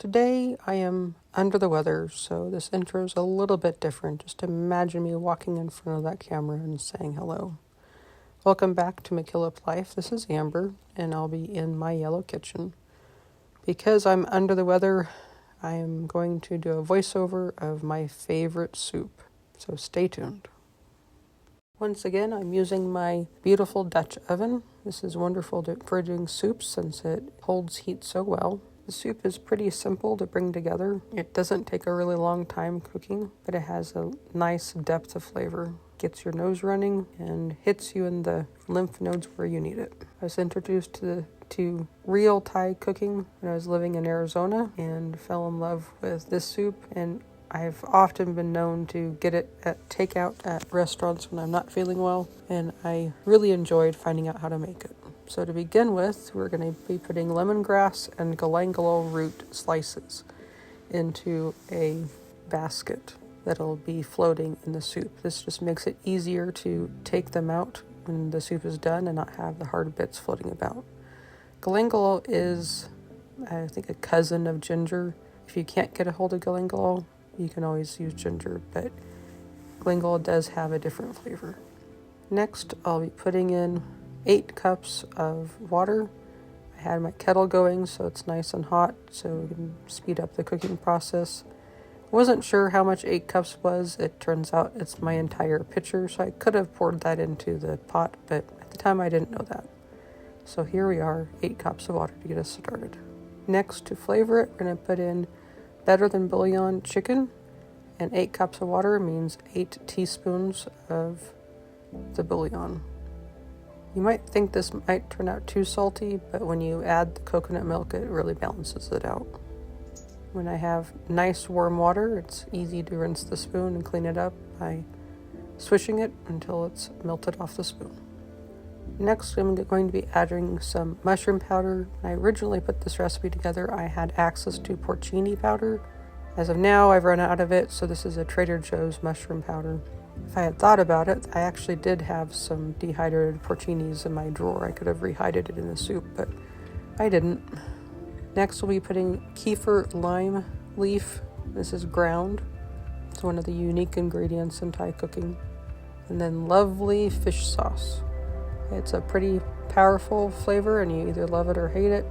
Today I am under the weather, so this intro is a little bit different. Just imagine me walking in front of that camera and saying hello. Welcome back to mckilliplife. This is Amber, and I'll be in my yellow kitchen. Because I'm under the weather, I am going to do a voiceover of my favorite soup, so stay tuned. Once again, I'm using my beautiful Dutch oven. This is wonderful for doing soups since it holds heat so well. The soup is pretty simple to bring together. It doesn't take a really long time cooking, but it has a nice depth of flavor. Gets your nose running and hits you in the lymph nodes where you need it. I was introduced to real Thai cooking when I was living in Arizona and fell in love with this soup, and I've often been known to get it at takeout at restaurants when I'm not feeling well, and I really enjoyed finding out how to make it. So to begin with, we're going to be putting lemongrass and galangal root slices into a basket that'll be floating in the soup. This just makes it easier to take them out when the soup is done and not have the hard bits floating about. Galangal is, I think, a cousin of ginger. If you can't get a hold of galangal, you can always use ginger, but galangal does have a different flavor. Next, I'll be putting in 8 cups of water. I had my kettle going so it's nice and hot so we can speed up the cooking process. I wasn't sure how much 8 cups was. It turns out it's my entire pitcher, so I could have poured that into the pot, but at the time I didn't know that. So here we are, 8 cups of water to get us started. Next, to flavor it, we're going to put in better than bouillon chicken, and 8 cups of water means 8 teaspoons of the bouillon. You might think this might turn out too salty, but when you add the coconut milk, it really balances it out. When I have nice warm water, it's easy to rinse the spoon and clean it up by swishing it until it's melted off the spoon. Next, I'm going to be adding some mushroom powder. When I originally put this recipe together, I had access to porcini powder. As of now, I've run out of it, so this is a Trader Joe's mushroom powder. If I had thought about it, I actually did have some dehydrated porcinis in my drawer. I could have rehydrated it in the soup, but I didn't. Next, we'll be putting kefir lime leaf. This is ground. It's one of the unique ingredients in Thai cooking. And then lovely fish sauce. It's a pretty powerful flavor, and you either love it or hate it.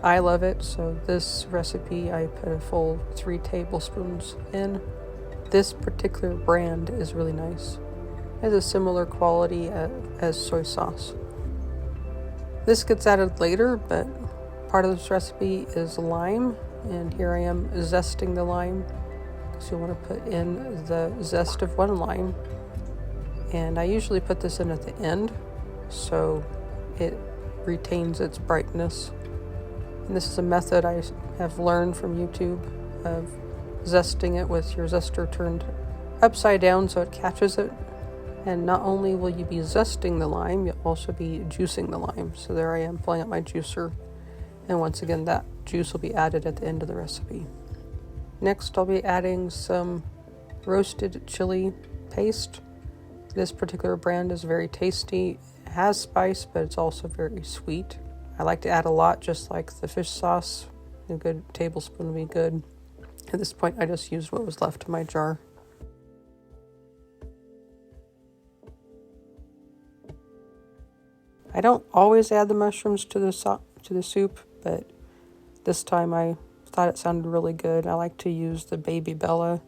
I love it, so this recipe I put a full 3 tablespoons in. This particular brand is really nice. It has a similar quality as soy sauce. This gets added later, but part of this recipe is lime, and here I am zesting the lime. So you want to put in the zest of 1 lime, and I usually put this in at the end so it retains its brightness. And this is a method I have learned from YouTube of zesting it with your zester turned upside down so it catches it. And not only will you be zesting the lime, you'll also be juicing the lime. So there I am pulling out my juicer, and once again that juice will be added at the end of the recipe. Next, I'll be adding some roasted chili paste. This particular brand is very tasty. It has spice, but it's also very sweet. I like to add a lot, just like the fish sauce. A good tablespoon would be good. At this point, I just used what was left in my jar. I don't always add the mushrooms to the soup, but this time I thought it sounded really good. I like to use the baby Bella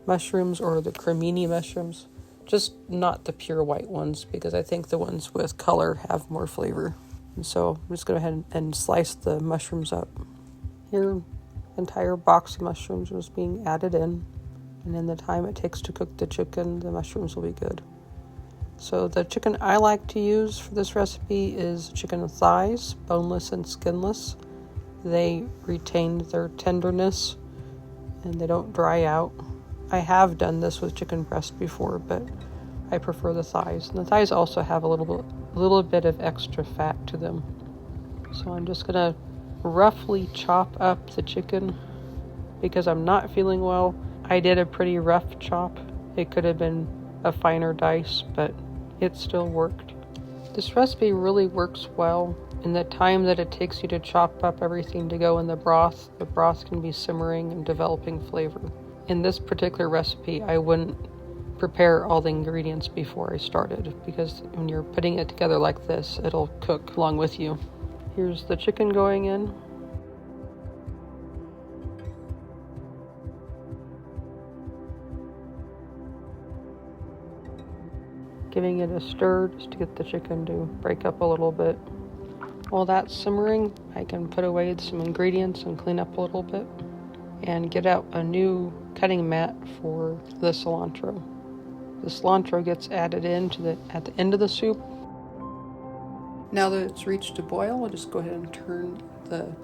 mushrooms or the cremini mushrooms, just not the pure white ones, because I think the ones with color have more flavor. And so I'm just going to go ahead and slice the mushrooms up. Here, entire box of mushrooms was being added in, and in the time it takes to cook the chicken, the mushrooms will be good. So the chicken I like to use for this recipe is chicken thighs, boneless and skinless. They retain their tenderness and they don't dry out. I have done this with chicken breast before, but I prefer the thighs. And the thighs also have a little bit of extra fat to them. So I'm just gonna roughly chop up the chicken. Because I'm not feeling well, I did a pretty rough chop. It could have been a finer dice, but it still worked. This recipe really works well in the time that it takes you to chop up everything to go in the broth. The broth can be simmering and developing flavor. In this particular recipe, I wouldn't prepare all the ingredients before I started, because when you're putting it together like this, it'll cook along with you. Here's the chicken going in. Giving it a stir just to get the chicken to break up a little bit. While that's simmering, I can put away some ingredients and clean up a little bit and get out a new cutting mat for the cilantro. The cilantro gets added in at the end of the soup. Now that it's reached a boil, I'll just go ahead and turn the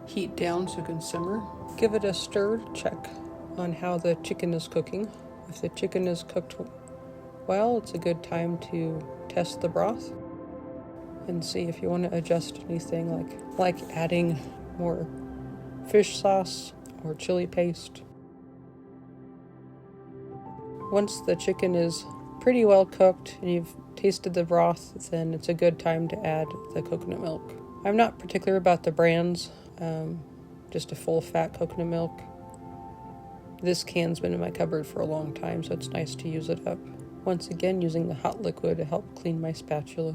heat down so it can simmer. Give it a stir to check on how the chicken is cooking. If the chicken is cooked well, it's a good time to test the broth and see if you want to adjust anything, like adding more fish sauce or chili paste. Once the chicken is pretty well cooked and you've tasted the broth, then it's a good time to add the coconut milk. I'm not particular about the brands, just a full fat coconut milk. This can's been in my cupboard for a long time, so it's nice to use it up. Once again, using the hot liquid to help clean my spatula.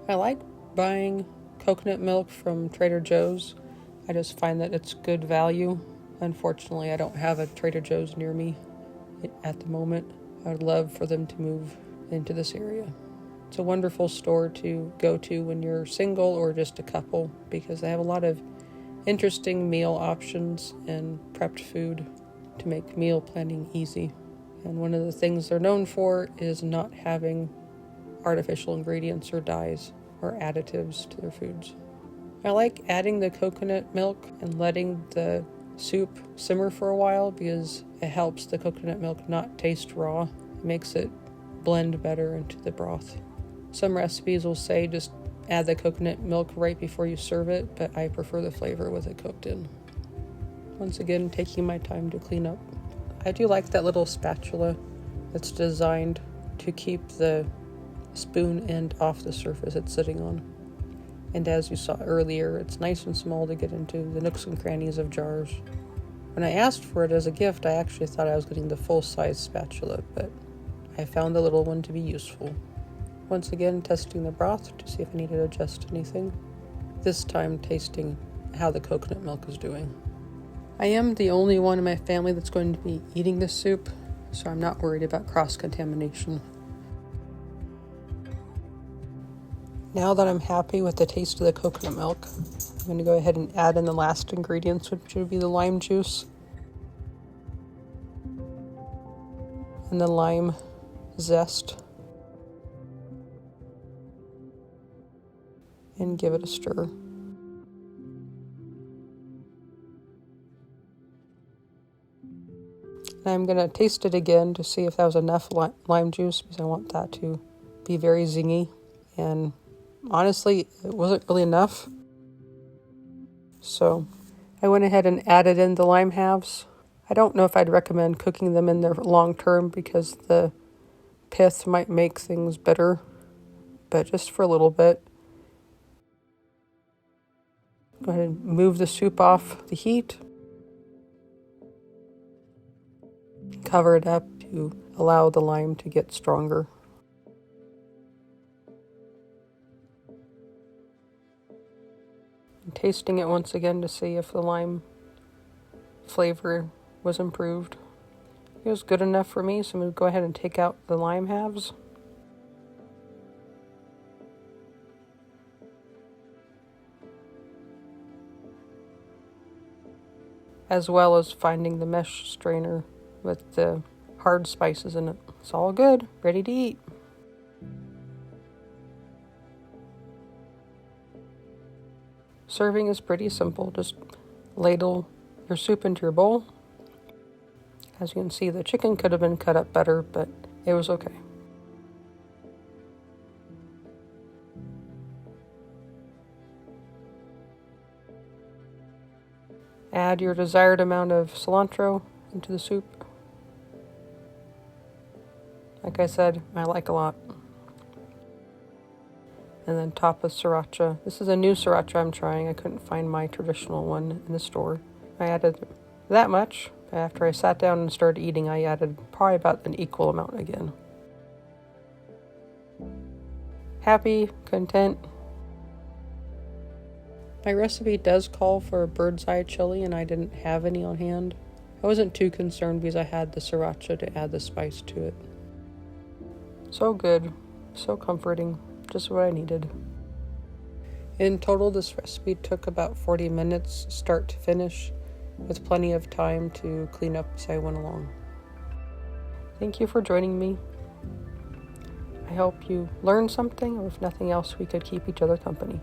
I like buying coconut milk from Trader Joe's. I just find that it's good value. Unfortunately, I don't have a Trader Joe's near me at the moment. I would love for them to move into this area. It's a wonderful store to go to when you're single or just a couple, because they have a lot of interesting meal options and prepped food to make meal planning easy. And one of the things they're known for is not having artificial ingredients or dyes or additives to their foods. I like adding the coconut milk and letting the soup simmer for a while because it helps the coconut milk not taste raw. It makes it blend better into the broth. Some recipes will say just add the coconut milk right before you serve it, but I prefer the flavor with it cooked in. Once again, taking my time to clean up. I do like that little spatula that's designed to keep the spoon end off the surface it's sitting on. And as you saw earlier, it's nice and small to get into the nooks and crannies of jars. When I asked for it as a gift, I actually thought I was getting the full-size spatula, but I found the little one to be useful. Once again, testing the broth to see if I need to adjust anything. This time, tasting how the coconut milk is doing. I am the only one in my family that's going to be eating this soup, so I'm not worried about cross-contamination. Now that I'm happy with the taste of the coconut milk, I'm going to go ahead and add in the last ingredients, which would be the lime juice and the lime zest, and give it a stir. And I'm going to taste it again to see if that was enough lime juice, because I want that to be very zingy. And honestly, it wasn't really enough. So I went ahead and added in the lime halves. I don't know if I'd recommend cooking them in there long term because the pith might make things bitter, but just for a little bit. Go ahead and move the soup off the heat. Cover it up to allow the lime to get stronger. And tasting it once again to see if the lime flavor was improved. It was good enough for me, so I'm going to go ahead and take out the lime halves. As well as finding the mesh strainer with the hard spices in it. It's all good, ready to eat. Serving is pretty simple. Just ladle your soup into your bowl. As you can see, the chicken could have been cut up better, but it was okay. Add your desired amount of cilantro into the soup. like I said, I like a lot. And then top with sriracha. This is a new sriracha I'm trying. I couldn't find my traditional one in the store. I added that much. After I sat down and started eating, I added probably about an equal amount again. Happy, content. My recipe does call for a birdseye chili, and I didn't have any on hand. I wasn't too concerned because I had the sriracha to add the spice to it. So good, so comforting, just what I needed. In total, this recipe took about 40 minutes, start to finish, with plenty of time to clean up as I went along. Thank you for joining me. I hope you learned something, or if nothing else, we could keep each other company.